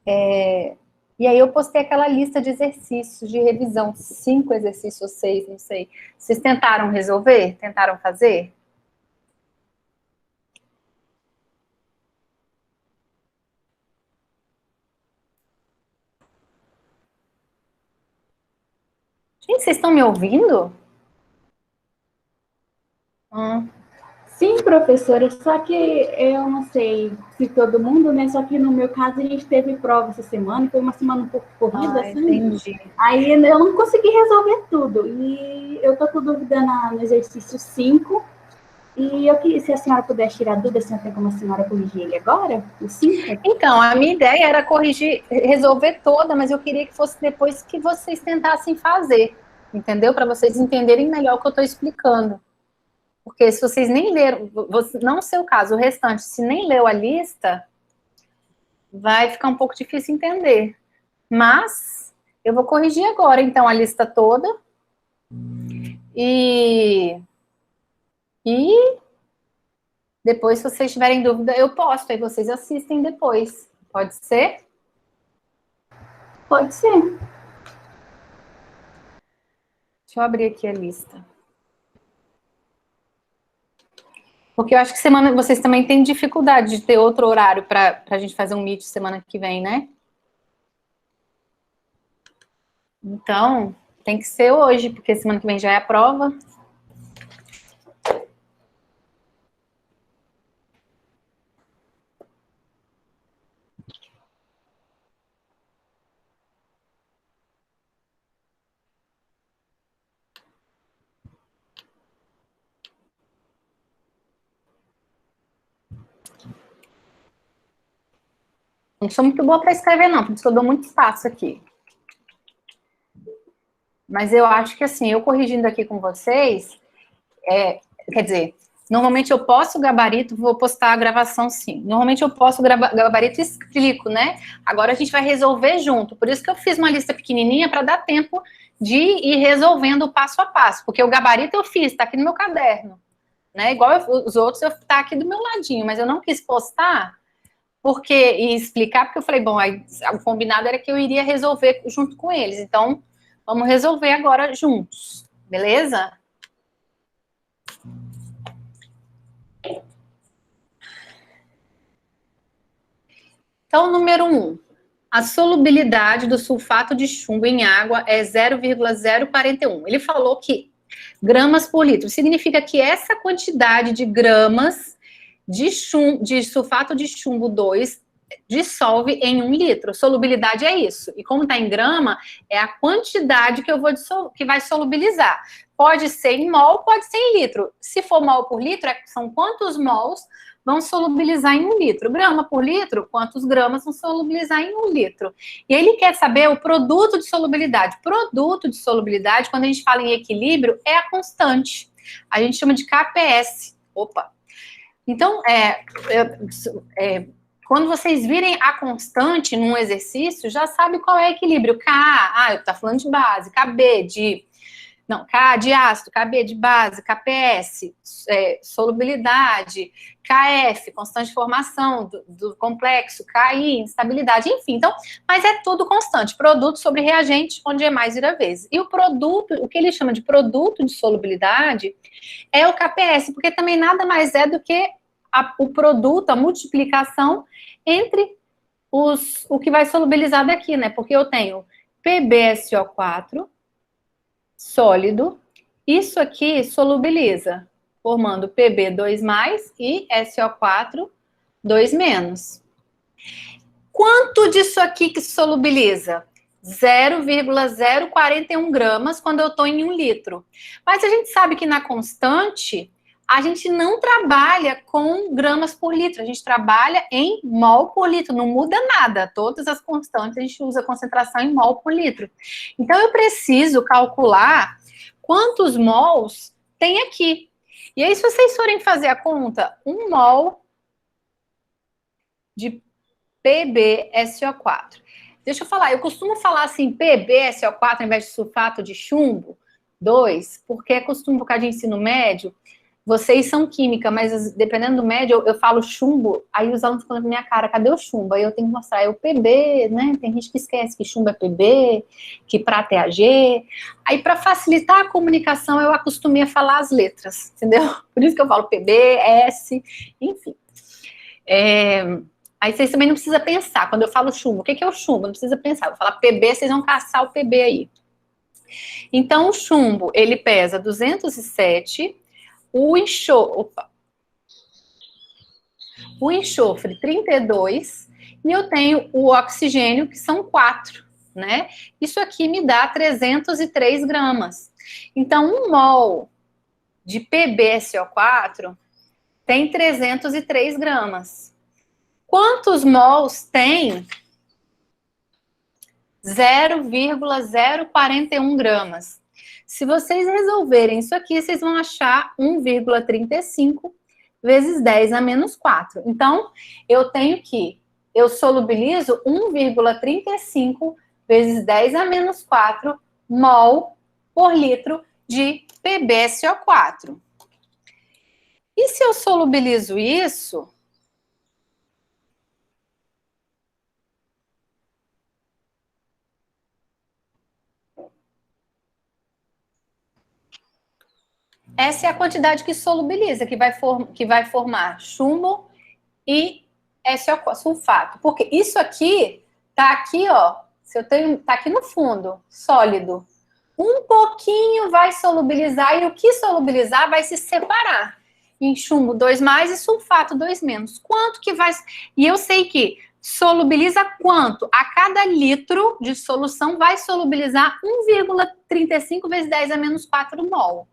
E aí eu postei aquela lista de exercícios de revisão, 5 exercícios, 6, não sei. Vocês tentaram resolver? Tentaram fazer? Gente, vocês estão me ouvindo? Hum. Sim, professora, só que eu não sei se todo mundo, né? Só que no meu caso a gente teve prova essa semana, foi uma semana um pouco corrida, Ah, sabe? entendi. Aí eu não consegui resolver tudo. E eu tô com dúvida no exercício 5. E eu queria, se a senhora pudesse tirar dúvida, se não tem como a senhora corrigir ele agora, o 5? Então, a minha ideia era corrigir, resolver toda, mas eu queria que fosse depois que vocês tentassem fazer, entendeu? Para vocês entenderem melhor o que eu estou explicando. Porque se vocês nem leram, não o seu caso, o restante, se nem leu a lista, vai ficar um pouco difícil entender. Mas eu vou corrigir agora, então, a lista toda. E depois, se vocês tiverem dúvida, eu posto, aí vocês assistem depois. Pode ser? Pode ser. Deixa eu abrir aqui a lista. Porque eu acho que semana vocês também têm dificuldade de ter outro horário para a gente fazer um meet semana que vem, né? Então, tem que ser hoje, porque semana que vem já é a prova. Não sou muito boa para escrever, não, por isso que eu dou muito espaço aqui. Mas eu acho que, assim, eu corrigindo aqui com vocês, quer dizer, normalmente eu posto o gabarito, vou postar a gravação sim. Normalmente eu posto o gabarito e explico, né? Agora a gente vai resolver junto. Por isso que eu fiz uma lista pequenininha para dar tempo de ir resolvendo passo a passo. Porque o gabarito eu fiz, está aqui no meu caderno. Né? Igual os outros, tá aqui do meu ladinho. Mas eu não quis postar e explicar, porque eu falei, bom, aí, o combinado era que eu iria resolver junto com eles. Então, vamos resolver agora juntos. Beleza? Então, número 1. A solubilidade do sulfato de chumbo em água é 0,041. Ele falou que gramas por litro. Significa que essa quantidade de gramas de sulfato de chumbo 2 dissolve em 1 litro. Solubilidade é isso. E como está em grama, é a quantidade que vai solubilizar. Pode ser em mol, pode ser em litro. Se for mol por litro, são quantos mols vão solubilizar em 1 litro. Grama por litro, quantos gramas vão solubilizar em 1 litro. E ele quer saber o produto de solubilidade. Produto de solubilidade, quando a gente fala em equilíbrio, é a constante. A gente chama de KPS. Opa! Então, quando vocês virem a constante num exercício, já sabe qual é o equilíbrio. K, eu estou falando de base. KB de... Não, K de ácido, KB de base, KPS, solubilidade, KF, constante de formação do complexo, KI, instabilidade, enfim. Então, mas é tudo constante. Produto sobre reagente, onde é mais vira vezes. E o produto, o que ele chama de produto de solubilidade, é o KPS, porque também nada mais é do que o produto, a multiplicação entre o que vai solubilizar daqui, né? Porque eu tenho PbSO4 sólido, isso aqui solubiliza, formando Pb2+, e SO4, 2-. Quanto disso aqui que solubiliza? 0,041 gramas quando eu estou em 1 litro. Mas a gente sabe que na constante, a gente não trabalha com gramas por litro, a gente trabalha em mol por litro, não muda nada. Todas as constantes a gente usa concentração em mol por litro. Então eu preciso calcular quantos mols tem aqui. E aí, se vocês forem fazer a conta, 1 mol de PbSO4. Deixa eu falar, eu costumo falar assim, PbSO4 ao invés de sulfato de chumbo 2, porque é costume por causa de ensino médio, vocês são química, mas dependendo do médio, eu falo chumbo, aí os alunos ficam na minha cara, cadê o chumbo? Aí eu tenho que mostrar, é o PB, né? Tem gente que esquece que chumbo é PB, que prata é AG. Aí, para facilitar a comunicação, eu acostumei a falar as letras, entendeu? Por isso que eu falo PB, S, enfim. Aí vocês também não precisam pensar, quando eu falo chumbo, o que é o chumbo? Não precisa pensar, eu vou falar PB, vocês vão caçar o PB aí. Então, o chumbo, ele pesa 207, o enxofre 32, e eu tenho o oxigênio, que são 4, né? Isso aqui me dá 303 gramas. Então, 1 mol de PbSO4 tem 303 gramas. Quantos mols tem 0,041 gramas? Se vocês resolverem isso aqui, vocês vão achar 1,35 vezes 10 a menos 4. Então, eu solubilizo 1,35 vezes 10 a menos 4 mol por litro de PbSO4. E se eu solubilizo isso, essa é a quantidade que solubiliza, que vai formar chumbo e SO4, sulfato. Porque isso aqui, tá aqui, ó, tá aqui no fundo, sólido. Um pouquinho vai solubilizar, e o que solubilizar vai se separar em chumbo 2+, e sulfato 2-. Quanto que vai... E eu sei que solubiliza quanto? A cada litro de solução vai solubilizar 1,35 vezes 10 a menos 4 mol.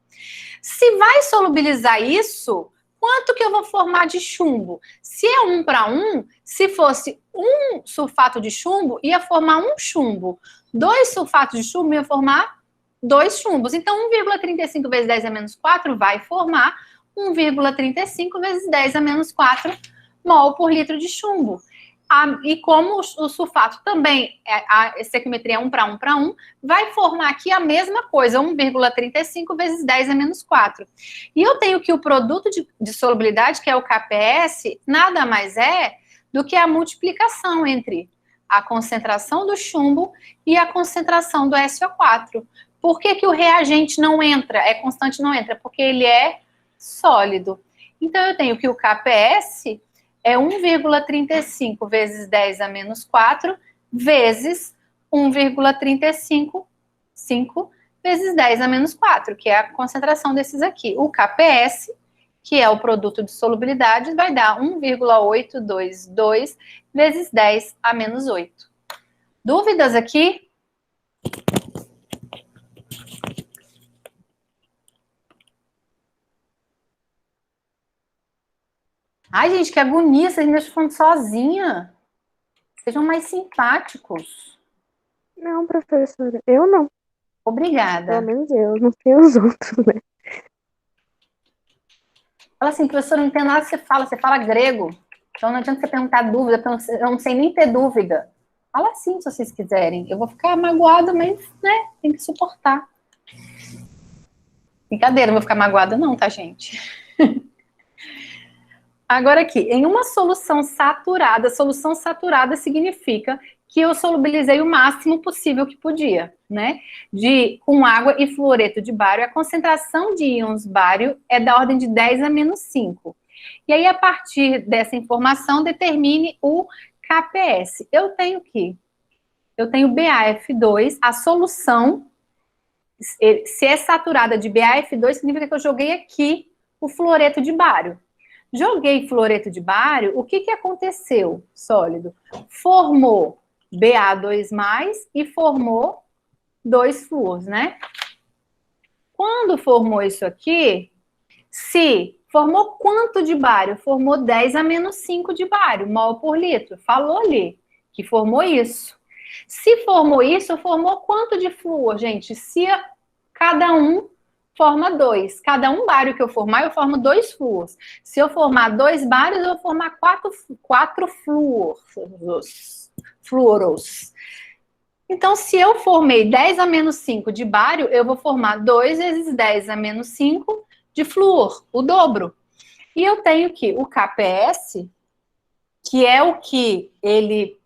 Se vai solubilizar isso, quanto que eu vou formar de chumbo? Se é 1 para 1, se fosse 1 sulfato de chumbo, ia formar 1 chumbo. 2 sulfatos de chumbo ia formar 2 chumbos. Então, 1,35 vezes 10 a menos 4 vai formar 1,35 vezes 10 a menos 4 mol por litro de chumbo. E como o sulfato também, a estequiometria é 1 para 1 para 1, vai formar aqui a mesma coisa, 1,35 vezes 10 a menos 4. E eu tenho que o produto de solubilidade, que é o KPS, nada mais é do que a multiplicação entre a concentração do chumbo e a concentração do SO4. Por que que o reagente não entra, é constante, não entra? Porque ele é sólido. Então, eu tenho que o KPS é 1,35 vezes 10 a menos 4 vezes 1,35 vezes 10 a menos 4, que é a concentração desses aqui. O KPS, que é o produto de solubilidade, vai dar 1,822 vezes 10 a menos 8. Dúvidas aqui? Ai, gente, que agonia, vocês me deixam falando sozinha. Sejam mais simpáticos. Não, professora, eu não. Obrigada. Pelo menos eu, não sei os outros, né? Fala assim, professora, não entendo nada que você fala grego. Então não adianta você perguntar dúvida, eu não sei nem ter dúvida. Fala assim, se vocês quiserem. Eu vou ficar magoada, mas, né, tem que suportar. Brincadeira, não vou ficar magoada não, tá, gente? Agora aqui, em uma solução saturada significa que eu solubilizei o máximo possível que podia, né? Com água e fluoreto de bário, a concentração de íons bário é da ordem de 10 a menos 5. E aí, a partir dessa informação, determine o KPS. Eu tenho BaF2, a solução, se é saturada de BaF2, significa que eu joguei aqui o fluoreto de bário. Joguei fluoreto de bário, o que aconteceu, sólido? Formou Ba2+, e formou 2 flúors, né? Quando formou isso aqui, se formou quanto de bário? Formou 10 a menos 5 de bário, mol por litro. Falou ali que formou isso. Se formou isso, formou quanto de flúor, gente? Se cada um forma 2. Cada um bário que eu formar, eu formo 2 flúors. Se eu formar 2 bários, eu vou formar 4 fluoros. Então, se eu formei 10 a menos 5 de bário, eu vou formar 2 vezes 10 a menos 5 de flúor, o dobro. E eu tenho que o KPS, que é o que ele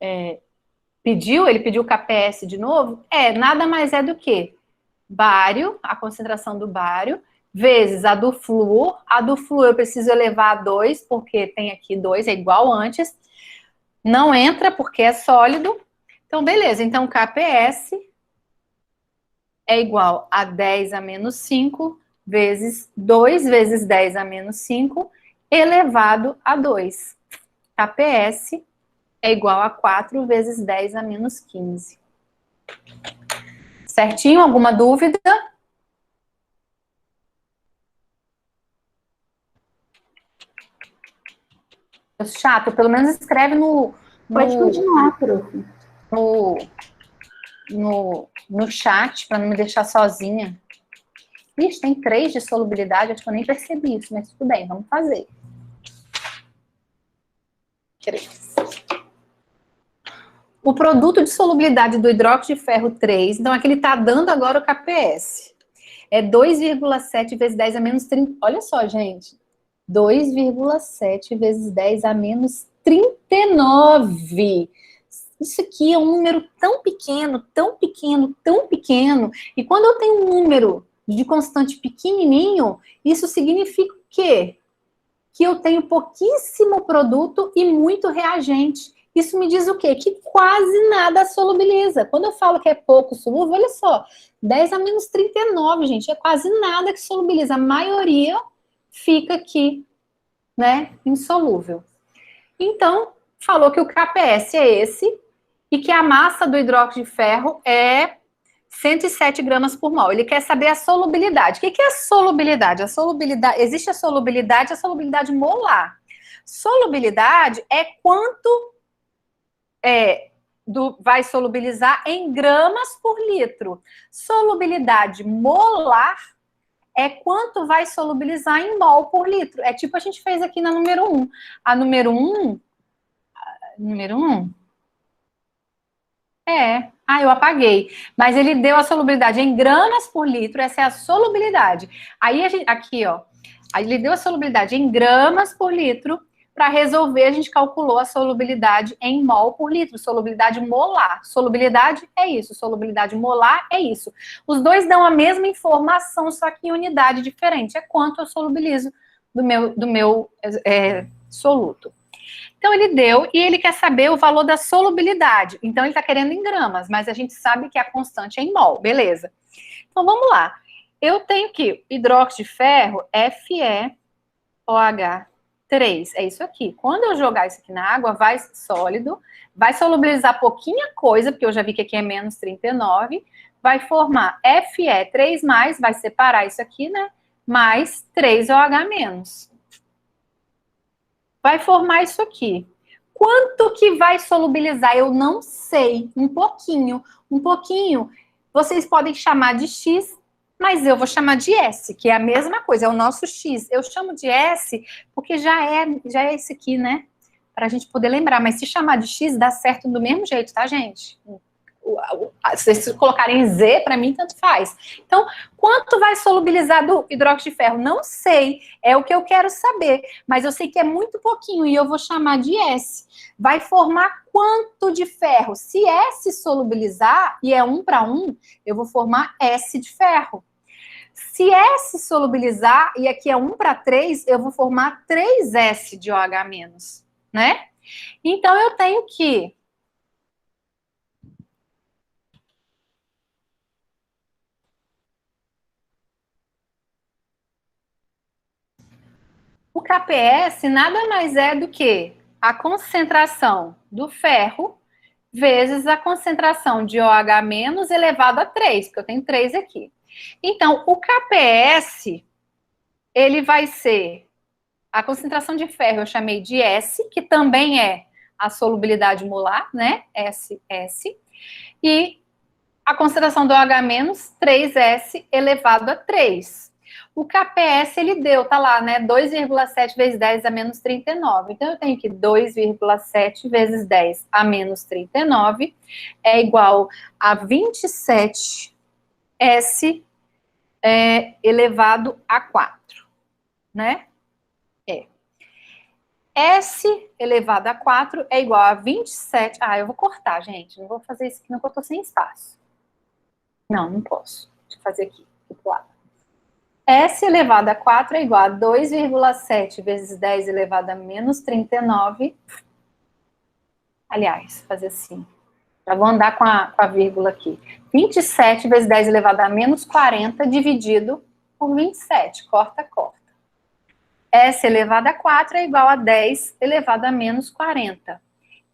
ele pediu o KPS de novo, nada mais é do que bário, a concentração do bário, vezes a do flúor. A do flúor eu preciso elevar a 2, porque tem aqui 2, é igual antes. Não entra porque é sólido. Então, beleza. Então, KPS é igual a 10 a menos 5 vezes 2 vezes 10 a menos 5 elevado a 2. KPS é igual a 4 vezes 10 a menos 15. Certinho? Alguma dúvida? Chato, pelo menos escreve Pode continuar, prof. No chat, para não me deixar sozinha. Ixi, tem 3 de solubilidade, acho que eu nem percebi isso, mas tudo bem, vamos fazer. 3. O produto de solubilidade do hidróxido de ferro 3, então aqui ele está dando agora o KPS. É 2,7 vezes 10 a menos 30. Olha só, gente. 2,7 vezes 10 a menos 39. Isso aqui é um número tão pequeno, tão pequeno, tão pequeno. E quando eu tenho um número de constante pequenininho, isso significa o quê? Que eu tenho pouquíssimo produto e muito reagente. Isso me diz o quê? Que quase nada solubiliza. Quando eu falo que é pouco solúvel, olha só, 10 a menos 39, gente, é quase nada que solubiliza. A maioria fica aqui, né, insolúvel. Então, falou que o KPS é esse e que a massa do hidróxido de ferro é 107 gramas por mol. Ele quer saber a solubilidade. O que é a solubilidade? Existe a solubilidade molar. Solubilidade é quanto vai solubilizar em gramas por litro. Solubilidade molar é quanto vai solubilizar em mol por litro. É tipo a gente fez aqui na número 1. A número 1... eu apaguei. Mas ele deu a solubilidade em gramas por litro, essa é a solubilidade. Aí, aqui, ó. Aí ele deu a solubilidade em gramas por litro. Para resolver, a gente calculou a solubilidade em mol por litro, solubilidade molar. Solubilidade é isso, solubilidade molar é isso. Os dois dão a mesma informação, só que em unidade diferente. É quanto eu solubilizo do meu soluto. Então, ele deu e ele quer saber o valor da solubilidade. Então, ele está querendo em gramas, mas a gente sabe que a constante é em mol, beleza. Então, vamos lá. Eu tenho que hidróxido de ferro, FeOH3, é isso aqui. Quando eu jogar isso aqui na água, vai sólido, vai solubilizar pouquinha coisa, porque eu já vi que aqui é menos 39, vai formar Fe3+, vai separar isso aqui, né? Mais 3OH-. Vai formar isso aqui. Quanto que vai solubilizar? Eu não sei. Um pouquinho. Um pouquinho. Vocês podem chamar de X, mas eu vou chamar de S, que é a mesma coisa, é o nosso X. Eu chamo de S porque já é esse aqui, né? Para a gente poder lembrar. Mas se chamar de X, dá certo do mesmo jeito, tá, gente? Se vocês colocarem Z, para mim, tanto faz. Então, quanto vai solubilizar do hidróxido de ferro? Não sei, é o que eu quero saber, mas eu sei que é muito pouquinho e eu vou chamar de S. Vai formar quanto de ferro? Se S solubilizar, e é 1 para 1, eu vou formar S de ferro. Se S solubilizar, e aqui é 1 para 3, eu vou formar 3S de OH-, né? Então, eu tenho que... O KPS nada mais é do que a concentração do ferro vezes a concentração de OH- elevado a 3, porque eu tenho 3 aqui. Então, o KPS, ele vai ser a concentração de ferro, eu chamei de S, que também é a solubilidade molar, né? SS. E a concentração do OH-, 3S elevado a 3. O KPS, ele deu, tá lá, né? 2,7 vezes 10 a menos 39. Então, eu tenho que 2,7 vezes 10 a menos 39 é igual a 27S elevado a 4, né? S elevado a 4 é igual a 27... Ah, eu vou cortar, gente. Não vou fazer isso aqui, não, porque eu tô sem espaço. Não posso. Deixa eu fazer aqui, pro lado. S elevado a 4 é igual a 2,7 vezes 10 elevado a menos 39. Aliás, fazer assim. Já vou andar com a vírgula aqui. 27 vezes 10 elevado a menos 40 dividido por 27. Corta, corta. S elevado a 4 é igual a 10 elevado a menos 40.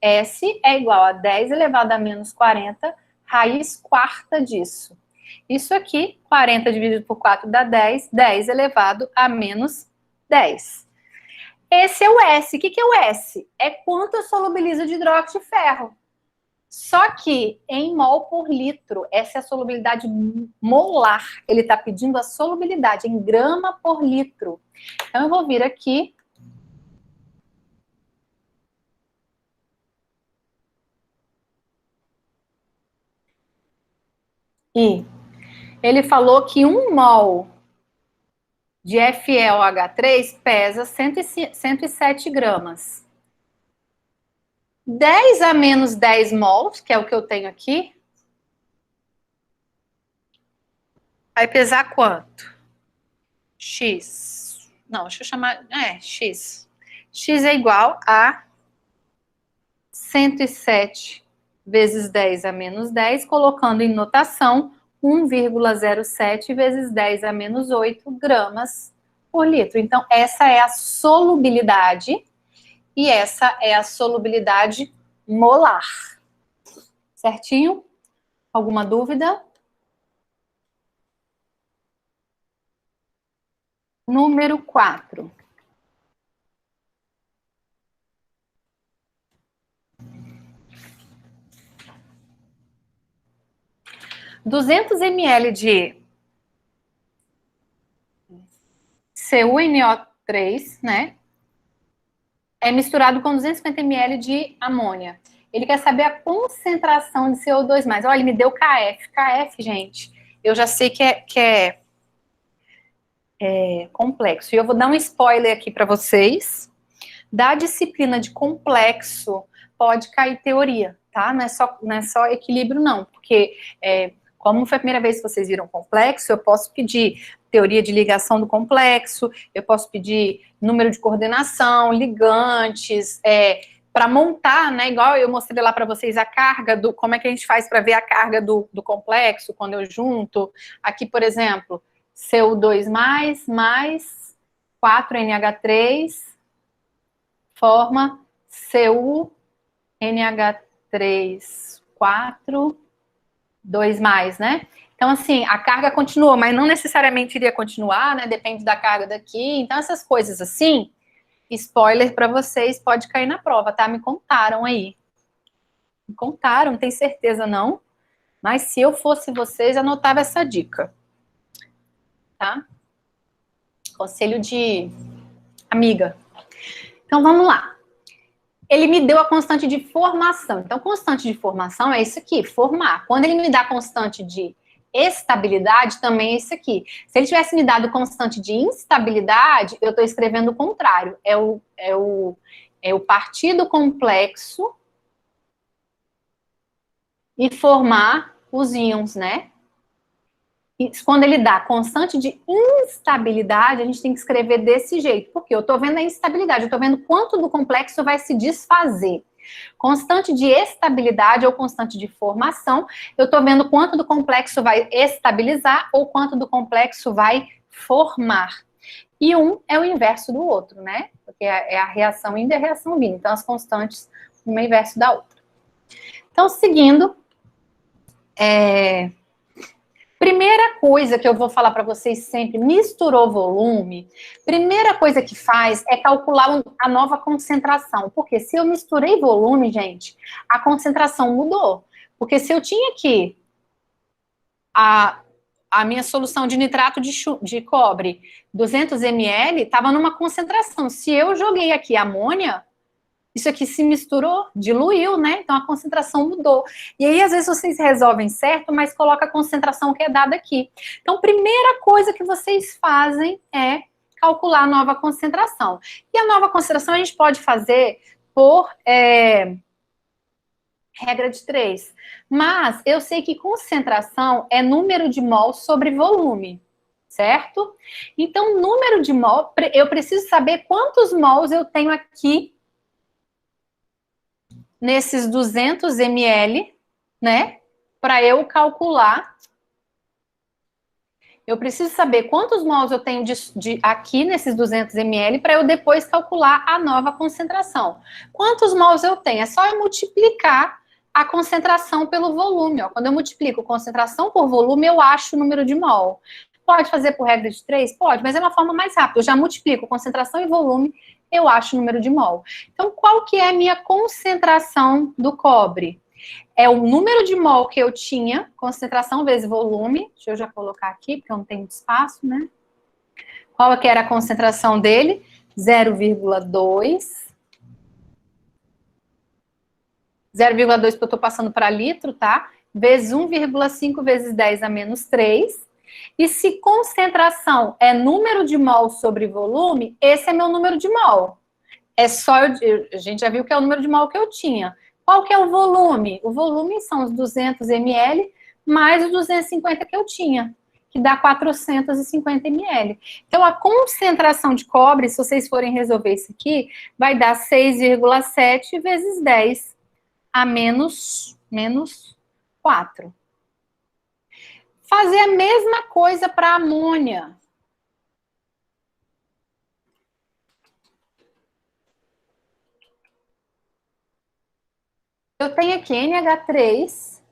S é igual a 10 elevado a menos 40, raiz quarta disso. Isso aqui, 40 dividido por 4 dá 10, 10 elevado a menos 10. Esse é o S. O que é o S? É quanto eu solubilizo de hidróxido de ferro. Só que em mol por litro, essa é a solubilidade molar. Ele está pedindo a solubilidade em grama por litro. Então, eu vou vir aqui. E ele falou que 1 mol de FeOH3 pesa 107 gramas. 10 a menos 10 mols, que é o que eu tenho aqui, vai pesar quanto? X. Não, deixa eu chamar... X. X é igual a 107 vezes 10 a menos 10, colocando em notação 1,07 vezes 10 a menos 8 gramas por litro. Então, essa é a solubilidade e essa é a solubilidade molar. Certinho? Alguma dúvida? Número 4. (200 ml de CuNO3, né? É misturado com 250 ml de amônia. Ele quer saber a concentração de CO2+. Olha, ele me deu KF. KF, gente, eu já sei que é complexo. E eu vou dar um spoiler aqui para vocês. Da disciplina de complexo, pode cair teoria, tá? Não é só equilíbrio, não. Porque, como foi a primeira vez que vocês viram complexo, eu posso pedir teoria de ligação do complexo, eu posso pedir número de coordenação, ligantes, para montar, né, igual eu mostrei lá para vocês a carga como é que a gente faz para ver a carga do complexo, quando eu junto. Aqui, por exemplo, CO2+, mais 4NH3, forma CuNH3, 4, 2+, né? Então, assim, a carga continua, mas não necessariamente iria continuar, né? Depende da carga daqui. Então, essas coisas assim, spoiler para vocês, pode cair na prova, tá? Me contaram aí. Me contaram, não tenho certeza não. Mas se eu fosse vocês, anotava essa dica. Tá? Conselho de amiga. Então, vamos lá. Ele me deu a constante de formação. Então, constante de formação é isso aqui, formar. Quando ele me dá constante de estabilidade, também é isso aqui. Se ele tivesse me dado constante de instabilidade, eu estou escrevendo o contrário. É o partido complexo e formar os íons, né? E quando ele dá constante de instabilidade, a gente tem que escrever desse jeito. Porque eu estou vendo a instabilidade, eu estou vendo quanto do complexo vai se desfazer. Constante de estabilidade ou constante de formação, eu estou vendo quanto do complexo vai estabilizar ou quanto do complexo vai formar. E um é o inverso do outro, né? Porque é a reação índia e a reação bina. Então, as constantes, uma é inverso da outra. Então, seguindo, primeira coisa que eu vou falar para vocês sempre, misturou volume, primeira coisa que faz é calcular a nova concentração. Porque se eu misturei volume, gente, a concentração mudou. Porque se eu tinha aqui a minha solução de nitrato de cobre, 200 ml, estava numa concentração. Se eu joguei aqui amônia, Isso aqui se misturou, diluiu, né? Então a concentração mudou. E aí, às vezes, vocês resolvem certo, mas coloca a concentração que é dada aqui. Então, primeira coisa que vocês fazem é calcular a nova concentração. E a nova concentração a gente pode fazer por regra de 3. Mas eu sei que concentração é número de mol sobre volume, certo? Então, número de mol, eu preciso saber quantos mols eu tenho aqui nesses 200 ml, né? Para eu calcular. Eu preciso saber quantos mols eu tenho aqui nesses 200 ml para eu depois calcular a nova concentração. Quantos mols eu tenho? É só eu multiplicar a concentração pelo volume. Ó. Quando eu multiplico concentração por volume, eu acho o número de mol. Pode fazer por regra de 3? Pode, mas é uma forma mais rápida. Eu já multiplico concentração e volume, eu acho o número de mol. Então, qual que é a minha concentração do cobre? É o número de mol que eu tinha, concentração vezes volume. Deixa eu já colocar aqui, porque eu não tenho espaço, né? Qual que era a concentração dele? 0,2. 0,2 que eu estou passando para litro, tá? Vezes 1,5 vezes 10 a menos 3. E se concentração é número de mol sobre volume, esse é meu número de mol. É só, a gente já viu que é o número de mol que eu tinha. Qual que é o volume? O volume são os 200 ml mais os 250 que eu tinha, que dá 450 ml. Então, a concentração de cobre, se vocês forem resolver isso aqui, vai dar 6,7 vezes 10 a menos 4. Fazer a mesma coisa para amônia. Eu tenho aqui NH3.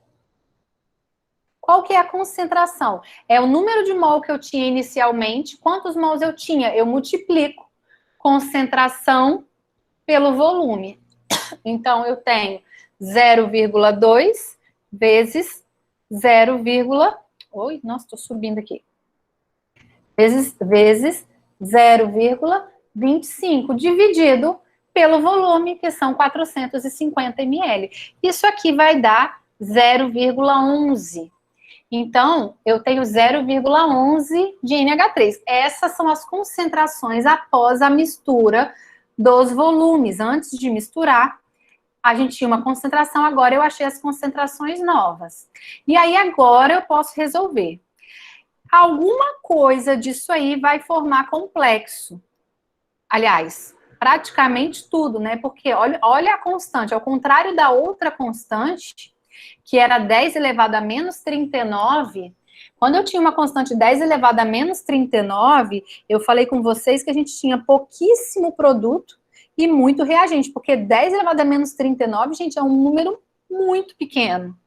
Qual que é a concentração? É o número de mol que eu tinha inicialmente. Quantos mols eu tinha? Eu multiplico concentração pelo volume. Então, eu tenho 0,2 vezes 0, oi, nossa, estou subindo aqui. Vezes 0,25 dividido pelo volume, que são 450 ml. Isso aqui vai dar 0,11. Então, eu tenho 0,11 de NH3. Essas são as concentrações após a mistura dos volumes. Antes de misturar, a gente tinha uma concentração, agora eu achei as concentrações novas. E aí, agora eu posso resolver. Alguma coisa disso aí vai formar complexo. Aliás, praticamente tudo, né? Porque olha a constante, ao contrário da outra constante, que era 10 elevado a menos 39, quando eu tinha uma constante 10 elevado a menos 39, eu falei com vocês que a gente tinha pouquíssimo produto e muito reagente, porque 10 elevado a menos 39, gente, é um número muito pequeno.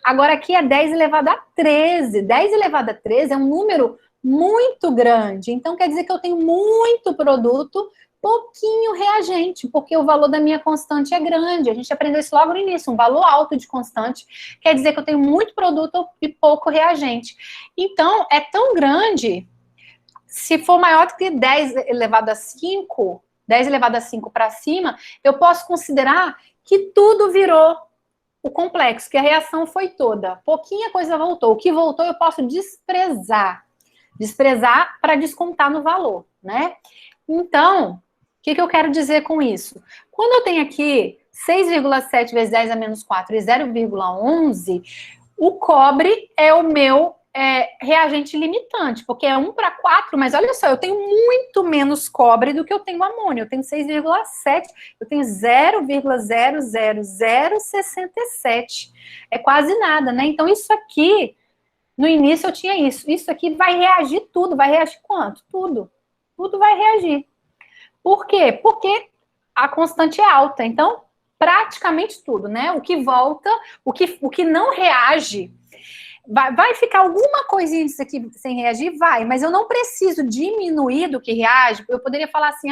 Agora aqui é 10 elevado a 13. 10 elevado a 13 é um número muito grande. Então quer dizer que eu tenho muito produto, pouquinho reagente, porque o valor da minha constante é grande. A gente aprendeu isso logo no início, um valor alto de constante quer dizer que eu tenho muito produto e pouco reagente. Então, é tão grande, se for maior do que 10 elevado a 5, 10 elevado a 5 para cima, eu posso considerar que tudo virou o complexo, que a reação foi toda. Pouquinha coisa voltou. O que voltou eu posso desprezar. Desprezar para descontar no valor, né? Então, o que eu quero dizer com isso? Quando eu tenho aqui 6,7 vezes 10 a menos 4 e 0,11, o cobre é o meu reagente limitante, porque é 1 para 4, mas olha só, eu tenho muito menos cobre do que eu tenho amônio. Eu tenho 6,7, eu tenho 0,00067. É quase nada, né? Então, isso aqui, no início eu tinha isso. Isso aqui vai reagir tudo. Vai reagir quanto? Tudo. Tudo vai reagir. Por quê? Porque a constante é alta. Então, praticamente tudo, né? O que volta, o que não reage, vai ficar alguma coisinha disso aqui sem reagir? Vai, mas eu não preciso diminuir do que reage. Eu poderia falar assim,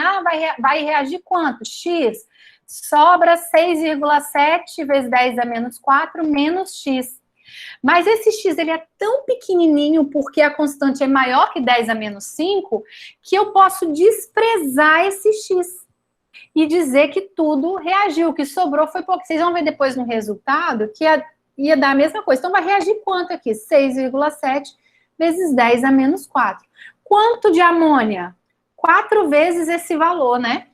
vai reagir quanto? X. Sobra 6,7 vezes 10 a menos 4 menos X. Mas esse X, ele é tão pequenininho, porque a constante é maior que 10 a menos 5, que eu posso desprezar esse X. e dizer que tudo reagiu, o que sobrou foi pouco. Vocês vão ver depois no resultado que ia dar a mesma coisa. Então, vai reagir quanto aqui? 6,7 vezes 10 a menos 4. Quanto de amônia? 4 vezes esse valor, né?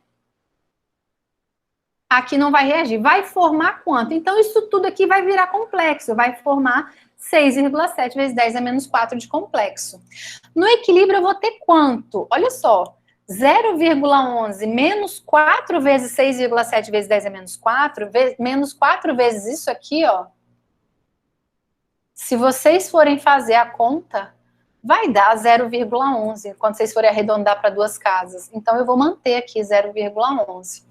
Aqui não vai reagir. Vai formar quanto? Então, isso tudo aqui vai virar complexo. Vai formar 6,7 vezes 10 a menos 4 de complexo. No equilíbrio, eu vou ter quanto? Olha só. 0,11 menos 4 vezes 6,7 vezes 10 a menos 4, menos 4 vezes isso aqui, ó. Se vocês forem fazer a conta, vai dar 0,11, quando vocês forem arredondar para duas casas. Então, eu vou manter aqui 0,11.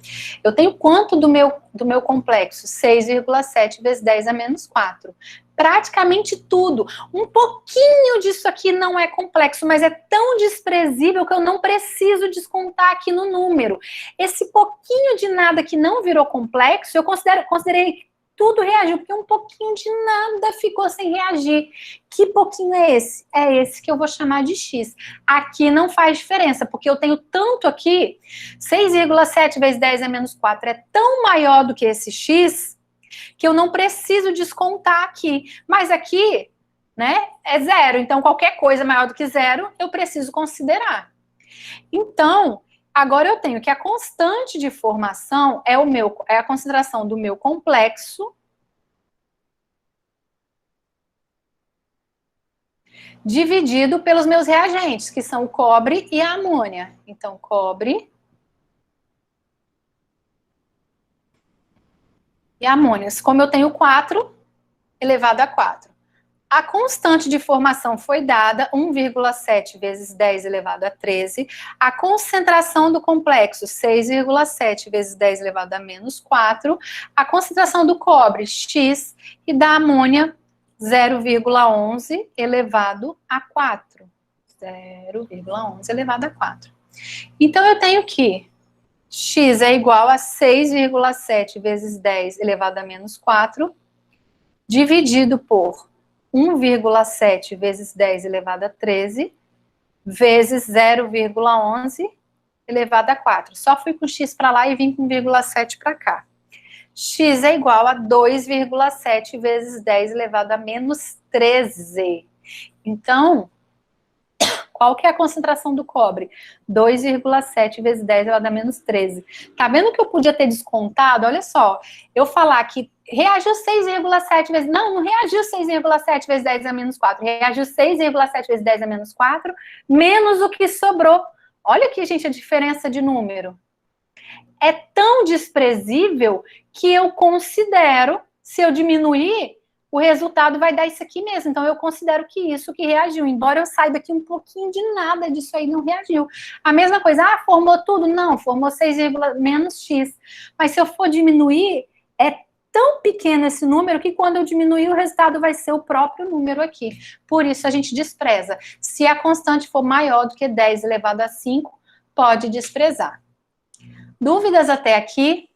Eu tenho quanto do meu complexo? 6,7 vezes 10 a menos 4. Praticamente tudo. Um pouquinho disso aqui não é complexo, mas é tão desprezível que eu não preciso descontar aqui no número. Esse pouquinho de nada que não virou complexo, eu considerei tudo reagiu, porque um pouquinho de nada ficou sem reagir. Que pouquinho é esse? É esse que eu vou chamar de X. Aqui não faz diferença, porque eu tenho tanto aqui, 6,7 vezes 10 a menos 4 é tão maior do que esse X, que eu não preciso descontar aqui. Mas aqui, né, é zero. Então, qualquer coisa maior do que zero, eu preciso considerar. Então, agora eu tenho que a constante de formação é a concentração do meu complexo dividido pelos meus reagentes, que são o cobre e a amônia. Então, cobre e amônia. Como eu tenho 4 elevado a 4. A constante de formação foi dada, 1,7 vezes 10 elevado a 13. A concentração do complexo, 6,7 vezes 10 elevado a menos 4. A concentração do cobre, X. E da amônia, 0,11 elevado a 4. 0,11 elevado a 4. Então, eu tenho que X é igual a 6,7 vezes 10 elevado a menos 4, dividido por 1,7 vezes 10 elevado a 13, vezes 0,11 elevado a 4. Só fui com x para lá e vim com 1,7 para cá. X é igual a 2,7 vezes 10 elevado a menos 13. Então, qual que é a concentração do cobre? 2,7 vezes 10 elevado a menos 13. Tá vendo que eu podia ter descontado? Olha só, eu falar que reagiu 6,7 vezes... Não reagiu 6,7 vezes 10 a menos 4. Reagiu 6,7 vezes 10 a menos 4, menos o que sobrou. Olha aqui, gente, a diferença de número. É tão desprezível que eu considero, se eu diminuir, o resultado vai dar isso aqui mesmo. Então, eu considero que isso que reagiu. Embora eu saiba que um pouquinho de nada disso aí não reagiu. A mesma coisa, formou tudo? Não, formou 6, menos x. Mas se eu for diminuir, é tão pequeno esse número que quando eu diminuir, o resultado vai ser o próprio número aqui. Por isso, a gente despreza. Se a constante for maior do que 10 elevado a 5, pode desprezar. Dúvidas até aqui?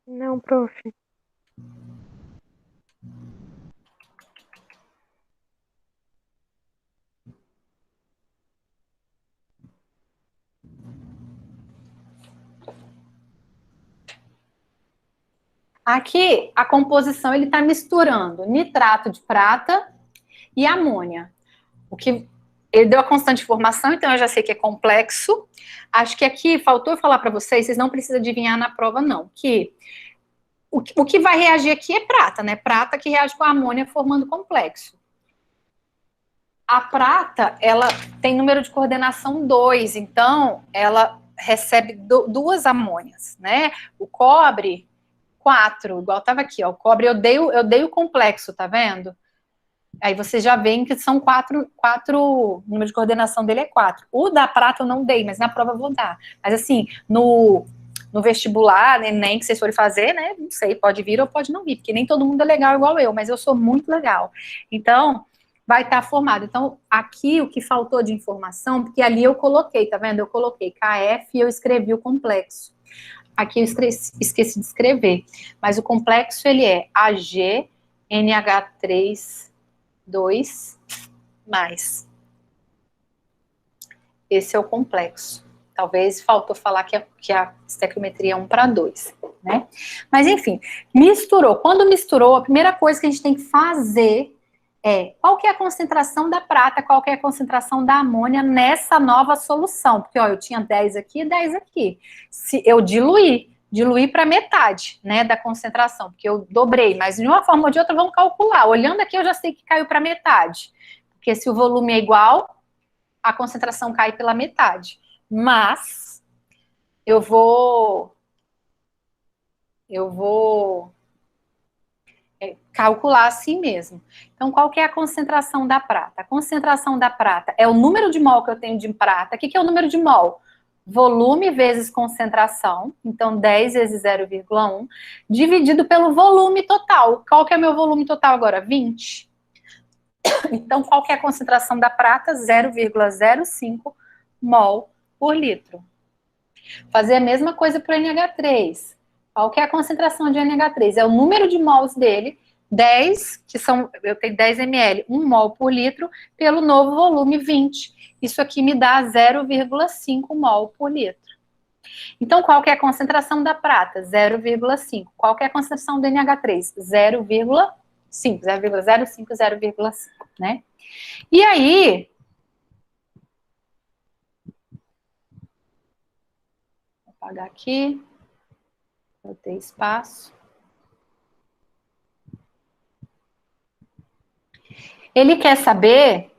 Não, prof. Aqui, a composição, ele está misturando nitrato de prata e amônia. O que ele deu a constante de formação, então eu já sei que é complexo. Acho que aqui faltou eu falar para vocês não precisam adivinhar na prova, não. Que o que vai reagir aqui é prata, né? Prata que reage com a amônia formando complexo. A prata, ela tem número de coordenação 2, então ela recebe duas amônias, né? O cobre, 4, igual estava aqui, ó. O cobre eu dei o complexo, tá vendo? Aí vocês já veem que são 4, o número de coordenação dele é 4. O da prata eu não dei, mas na prova eu vou dar. Mas assim, no vestibular, Enem, que vocês forem fazer, né, não sei, pode vir ou pode não vir, porque nem todo mundo é legal igual eu, mas eu sou muito legal. Então, vai estar formado. Então, aqui o que faltou de informação, porque ali eu coloquei, tá vendo? Eu coloquei KF e eu escrevi o complexo. Aqui eu esqueci de escrever, mas o complexo ele é AgNH3 2 mais esse é o complexo. Talvez faltou falar que a estequiometria é 1:2, né? Mas, enfim, misturou. Quando misturou, a primeira coisa que a gente tem que fazer é qual que é a concentração da prata, qual que é a concentração da amônia nessa nova solução. Porque, ó, eu tinha 10 aqui e 10 aqui. Se eu diluir para metade, né, da concentração, porque eu dobrei, mas de uma forma ou de outra vamos calcular. Olhando aqui, eu já sei que caiu para metade. Porque se o volume é igual, a concentração cai pela metade. Mas eu vou calcular assim mesmo. Então, qual que é a concentração da prata? A concentração da prata é o número de mol que eu tenho de prata. O que é o número de mol? Volume vezes concentração. Então, 10 vezes 0,1, dividido pelo volume total. Qual que é o meu volume total agora? 20. Então, qual que é a concentração da prata? 0,05 mol por litro. Fazer a mesma coisa para o NH3. Qual que é a concentração de NH3? É o número de mols dele, 10, que são, eu tenho 10 ml, 1 mol por litro, pelo novo volume 20. Isso aqui me dá 0,5 mol por litro. Então, qual que é a concentração da prata? 0,5. Qual que é a concentração do NH3? 0,5, 0,05, 0,5, né? E aí, vou apagar aqui. Botei espaço. Ele quer saber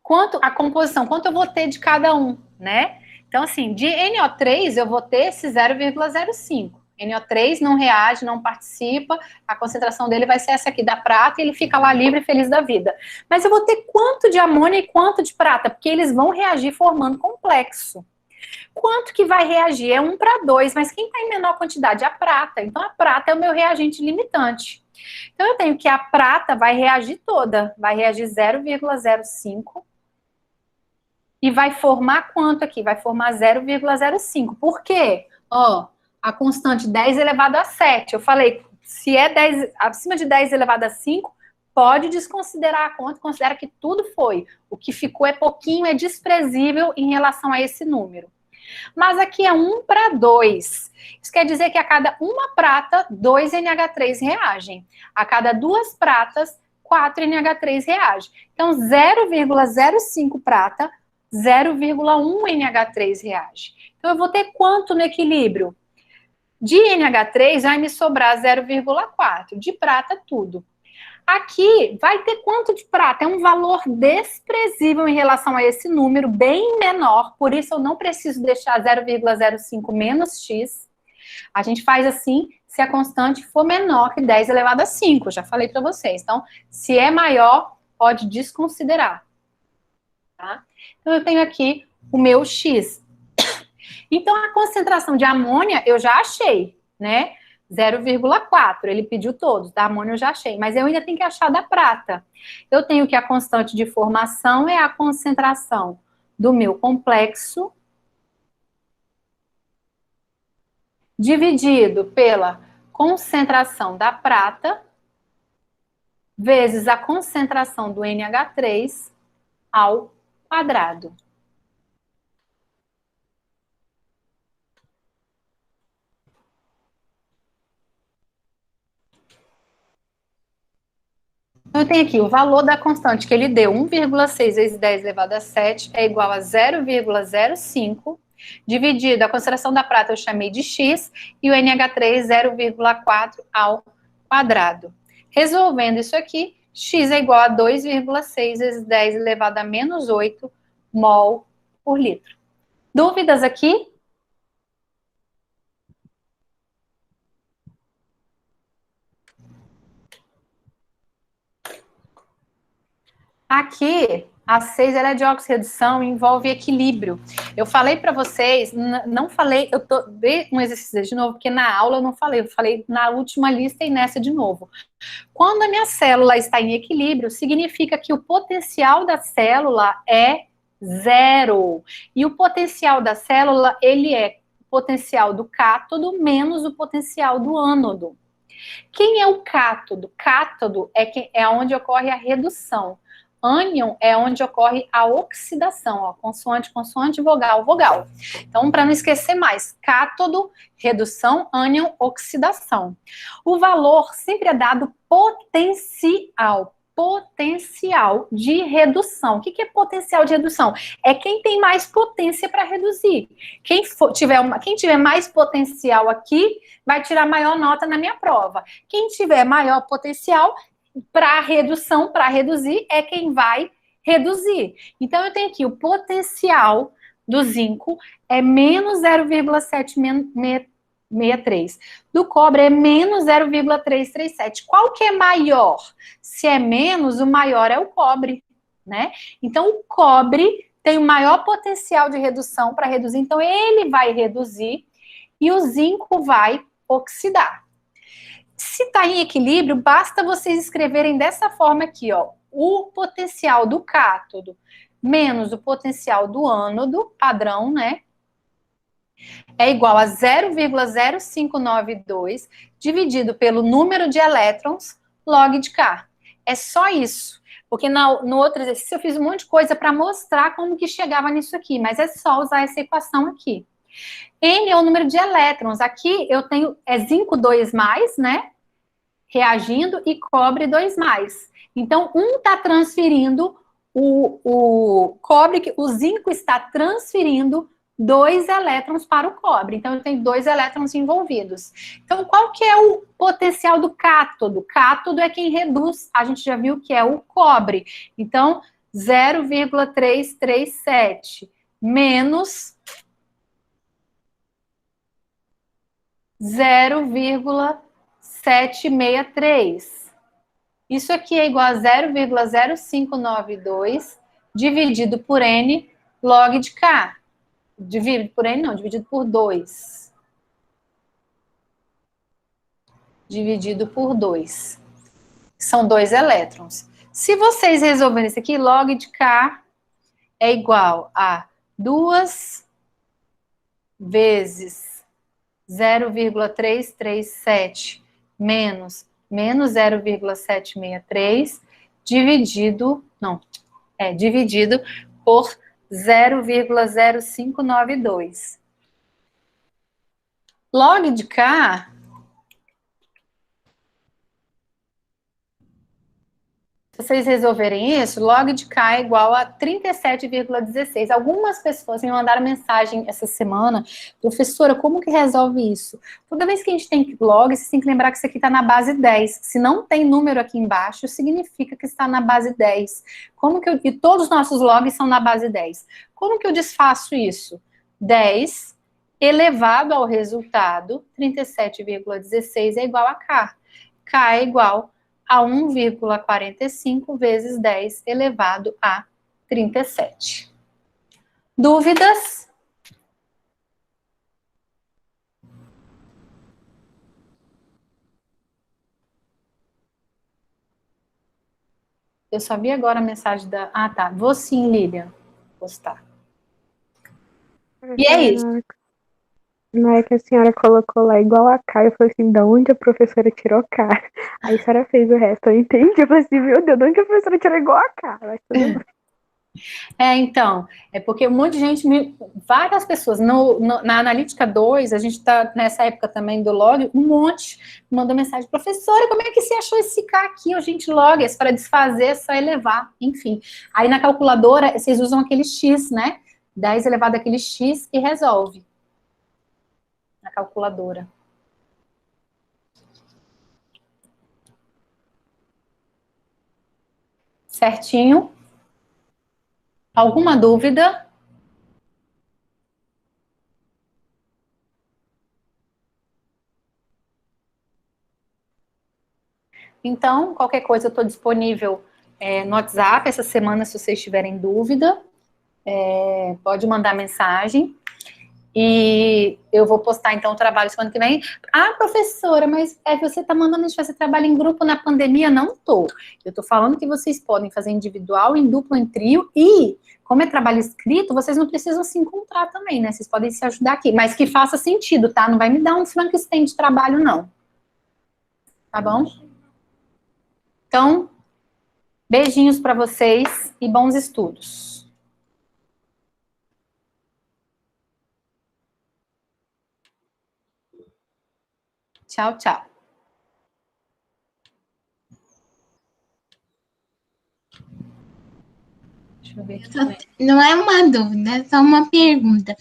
quanto a composição, quanto eu vou ter de cada um, né? Então, assim, de NO3 eu vou ter esse 0,05. NO3 não reage, não participa, a concentração dele vai ser essa aqui da prata e ele fica lá livre e feliz da vida. Mas eu vou ter quanto de amônia e quanto de prata? Porque eles vão reagir formando complexo. Quanto que vai reagir? É 1:2, mas quem está em menor quantidade? A prata. Então, a prata é o meu reagente limitante. Então, eu tenho que a prata vai reagir toda, vai reagir 0,05 e vai formar quanto aqui? Vai formar 0,05. Por quê? Ó, a constante 10 elevado a 7. Eu falei, se é 10, acima de 10 elevado a 5, pode desconsiderar a conta, considera que tudo foi. O que ficou é pouquinho, é desprezível em relação a esse número. Mas aqui é 1:2. Isso quer dizer que a cada uma prata, 2 NH3 reagem. A cada 2 pratas, 4 NH3 reagem. Então, 0,05 prata, 0,1 NH3 reage. Então, eu vou ter quanto no equilíbrio? De NH3 vai me sobrar 0,4. De prata, tudo. Aqui vai ter quanto de prata? É um valor desprezível em relação a esse número, bem menor, por isso eu não preciso deixar 0,05 menos x. A gente faz assim se a constante for menor que 10 elevado a 5, já falei para vocês. Então, se é maior, pode desconsiderar. Tá? Então, eu tenho aqui o meu x. Então, a concentração de amônia eu já achei, né? 0,4, ele pediu todos, da amônia eu já achei, mas eu ainda tenho que achar da prata. Eu tenho que a constante de formação é a concentração do meu complexo dividido pela concentração da prata vezes a concentração do NH3 ao quadrado. Eu tenho aqui o valor da constante que ele deu, 1,6 vezes 10 elevado a 7, é igual a 0,05, dividido, a concentração da prata eu chamei de x, e o NH3, 0,4 ao quadrado. Resolvendo isso aqui, x é igual a 2,6 vezes 10 elevado a menos 8 mol por litro. Dúvidas aqui? Aqui, a 6 ela é de oxirredução e envolve equilíbrio. Eu falei para vocês, não falei, eu dei um exercício de novo, porque na aula eu falei na última lista e nessa de novo. Quando a minha célula está em equilíbrio, significa que o potencial da célula é 0. E o potencial da célula, ele é o potencial do cátodo menos o potencial do ânodo. Quem é o cátodo? Cátodo é onde ocorre a redução. ânion é onde ocorre a oxidação, ó, consoante, consoante, vogal, vogal. Então, para não esquecer mais, cátodo, redução, ânion, oxidação. O valor sempre é dado potencial de redução. O que é potencial de redução? É quem tem mais potência para reduzir. Quem tiver mais potencial aqui, vai tirar maior nota na minha prova. Quem tiver maior potencial para redução, para reduzir, é quem vai reduzir. Então, eu tenho aqui o potencial do zinco é menos 0,763. Do cobre é menos 0,337. Qual que é maior? Se é menos, o maior é o cobre, né? Então, o cobre tem o maior potencial de redução para reduzir, então ele vai reduzir e o zinco vai oxidar. Se está em equilíbrio, basta vocês escreverem dessa forma aqui, ó. O potencial do cátodo menos o potencial do ânodo, padrão, né? É igual a 0,0592 dividido pelo número de elétrons log de K. É só isso. Porque no outro exercício eu fiz um monte de coisa para mostrar como que chegava nisso aqui, mas é só usar essa equação aqui. N é o número de elétrons. Aqui eu tenho zinco 2+, né? Reagindo e cobre 2+. Então, um está transferindo o cobre, o zinco está transferindo 2 elétrons para o cobre. Então, eu tenho 2 elétrons envolvidos. Então, qual que é o potencial do cátodo? Cátodo é quem reduz, a gente já viu que é o cobre. Então, 0,337 menos 0,763. Isso aqui é igual a 0,0592 dividido por N log de K. Dividido por N não, dividido por 2. Dividido por 2. São 2 elétrons. Se vocês resolverem isso aqui, log de K é igual a 2 vezes 0,337 menos 0,763 dividido por 0,0592. Log de K se vocês resolverem isso, log de K é igual a 37,16. Algumas pessoas me mandaram mensagem essa semana, professora, como que resolve isso? Toda vez que a gente tem log, você tem que lembrar que isso aqui está na base 10. Se não tem número aqui embaixo, significa que está na base 10. E todos os nossos logs são na base 10. Como que eu desfaço isso? 10 elevado ao resultado, 37,16 é igual a K. K é igual a 1,45 vezes 10 elevado a 37. Dúvidas? Eu só vi agora a mensagem da... Ah, tá. Vou sim, Lilian. Postar. E é isso. Na hora que a senhora colocou lá igual a K, eu falei assim, da onde a professora tirou K? Aí a senhora fez o resto, eu entendi. Eu falei assim, meu Deus, de onde a professora tirou igual a K? Mas tudo bem. Então, é porque um monte de gente, várias pessoas, na Analítica 2, a gente está nessa época também do log, um monte mandou mensagem, professora, como é que você achou esse K aqui? Gente, log, para desfazer é só elevar, enfim. Aí na calculadora, vocês usam aquele X, né? 10 elevado àquele X e resolve. Na calculadora. Certinho? Alguma dúvida? Então, qualquer coisa eu estou disponível no WhatsApp essa semana, se vocês tiverem dúvida. Pode mandar mensagem. E eu vou postar, então, o trabalho semana que vem. Ah, professora, mas você está mandando a gente fazer trabalho em grupo na pandemia? Não estou. Eu estou falando que vocês podem fazer individual, em duplo, em trio. E, como é trabalho escrito, vocês não precisam se encontrar também, né? Vocês podem se ajudar aqui. Mas que faça sentido, tá? Não vai me dar um Frankenstein de trabalho, não. Tá bom? Então, Beijinhos para vocês e bons estudos. Tchau, tchau. Deixa eu ver aqui. Não é uma dúvida, é só uma pergunta.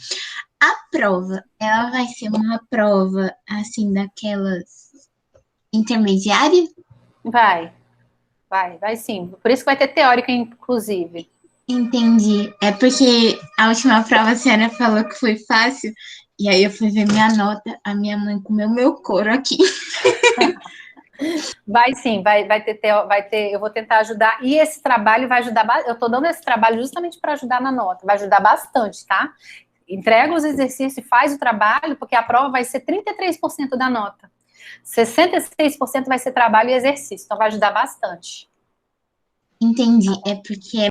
A prova, ela vai ser uma prova, assim, daquelas intermediárias? Vai sim. Por isso que vai ter teórica, inclusive. Entendi. É porque a última prova a senhora falou que foi fácil, e aí eu fui ver minha nota, a minha mãe comeu meu couro aqui. Vai sim, vai ter, eu vou tentar ajudar, e esse trabalho vai ajudar, eu tô dando esse trabalho justamente para ajudar na nota, vai ajudar bastante, tá? Entrega os exercícios, faz o trabalho, porque a prova vai ser 33% da nota. 66% vai ser trabalho e exercício, então vai ajudar bastante. Entendi. É porque